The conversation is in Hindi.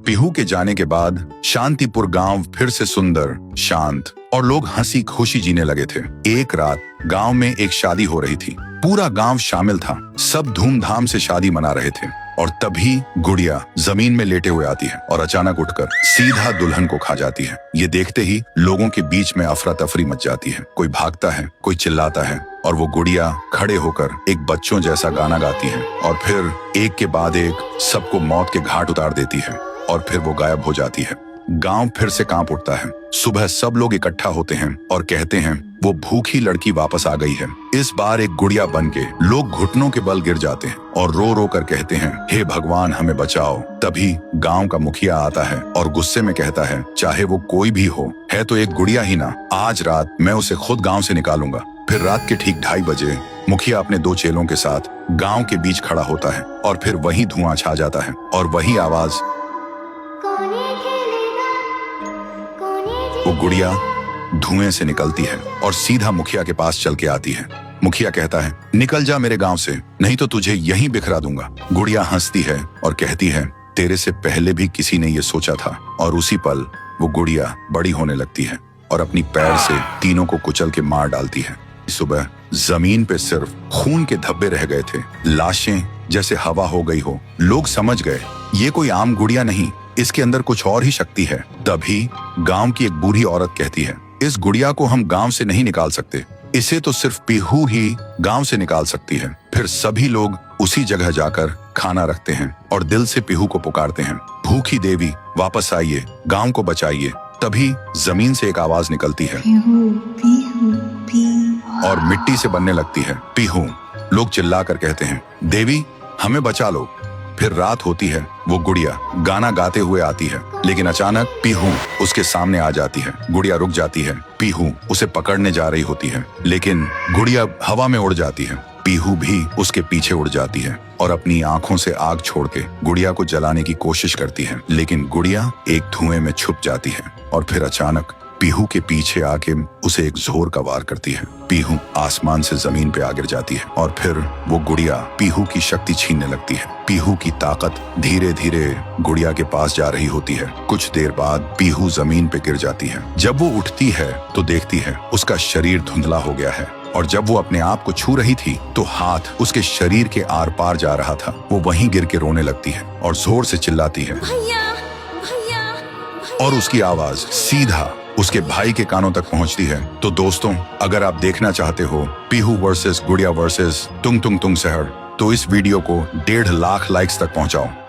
पीहू के जाने के बाद शांतिपुर गांव फिर से सुंदर, शांत और लोग हंसी खुशी जीने लगे थे। एक रात गांव में एक शादी हो रही थी। पूरा गांव शामिल था। सब धूमधाम से शादी मना रहे थे और तभी गुड़िया जमीन में लेटे हुए आती है और अचानक उठकर सीधा दुल्हन को खा जाती है। ये देखते ही लोगों के बीच में अफरा तफरी मच जाती है। कोई भागता है, कोई चिल्लाता है और वो गुड़िया खड़े होकर एक बच्चों जैसा गाना गाती है और फिर एक के बाद एक सबको मौत के घाट उतार देती है और फिर वो गायब हो जाती है। गांव फिर से कांप उठता है। सुबह सब लोग इकट्ठा होते हैं और कहते हैं वो भूखी लड़की वापस आ गई है। इस बार एक गुड़िया बन के लोग घुटनों के बल गिर जाते हैं और रो रो कर कहते हैं, हे भगवान हमें बचाओ। तभी गांव का मुखिया आता है और गुस्से में कहता है, चाहे वो कोई भी हो, है तो एक गुड़िया ही ना, आज रात मैं उसे खुद गांव से निकालूंगा। फिर रात के ठीक 2:30 बजे मुखिया अपने 2 चेलों के साथ गांव के बीच खड़ा होता है और फिर वही धुआं छा जाता है और वही आवाज, वो गुड़िया धुएं से निकलती है और सीधा मुखिया के पास चल के आती है। मुखिया कहता है, निकल जा मेरे गांव से, नहीं तो तुझे यहीं बिखरा दूंगा। गुड़िया हंसती है और कहती है, तेरे से पहले भी किसी ने ये सोचा था। और उसी पल वो गुड़िया बड़ी होने लगती है और अपनी पैर से तीनों को कुचल के मार डालती है। सुबह जमीन पे सिर्फ खून के धब्बे रह गए थे, लाशें जैसे हवा हो गई हो। लोग समझ गए ये कोई आम गुड़िया नहीं, इसके अंदर कुछ और ही शक्ति है। तभी गांव की एक बूढ़ी औरत कहती है, इस गुड़िया को हम गांव से नहीं निकाल सकते, इसे तो सिर्फ पीहू ही गांव से निकाल सकती है। फिर सभी लोग उसी जगह जाकर खाना रखते हैं और दिल से पीहू को पुकारते हैं, भूखी देवी वापस आइए, गांव को बचाइए। तभी जमीन से एक आवाज निकलती है पीहू, पीहू, पीहू। और मिट्टी से बनने लगती है पीहू। लोग चिल्लाकर कहते हैं, देवी हमें बचा लो। फिर रात होती है। वो गुड़िया गाना गाते हुए आती है, लेकिन अचानक पीहू उसके सामने आ जाती है। गुड़िया रुक जाती है। पीहू उसे पकड़ने जा रही होती है, लेकिन गुड़िया हवा में उड़ जाती है। पीहू भी उसके पीछे उड़ जाती है और अपनी आंखों से आग छोड़ के गुड़िया को जलाने की कोशिश करती है, लेकिन गुड़िया एक धुएं में छुप जाती है और फिर अचानक पीहू के पीछे आके उसे एक जोर का वार करती है। पीहू आसमान से जमीन पे आ गिर जाती है और फिर वो गुड़िया पीहू की शक्ति छीनने लगती है। पीहू की ताकत धीरे धीरे गुड़िया के पास जा रही होती है। कुछ देर बाद पीहू जमीन पे गिर जाती है। जब वो उठती है तो देखती है उसका शरीर धुंधला हो गया है और जब वो अपने आप को छू रही थी तो हाथ उसके शरीर के आर पार जा रहा था। वो वहीं गिर के रोने लगती है और जोर से चिल्लाती है और उसकी आवाज सीधा उसके भाई के कानों तक पहुंचती है। तो दोस्तों, अगर आप देखना चाहते हो पीहू वर्सेस गुड़िया वर्सेस तुंग तुंग तुंग सहर, तो इस वीडियो को 1.5 लाख लाइक्स तक पहुंचाओ।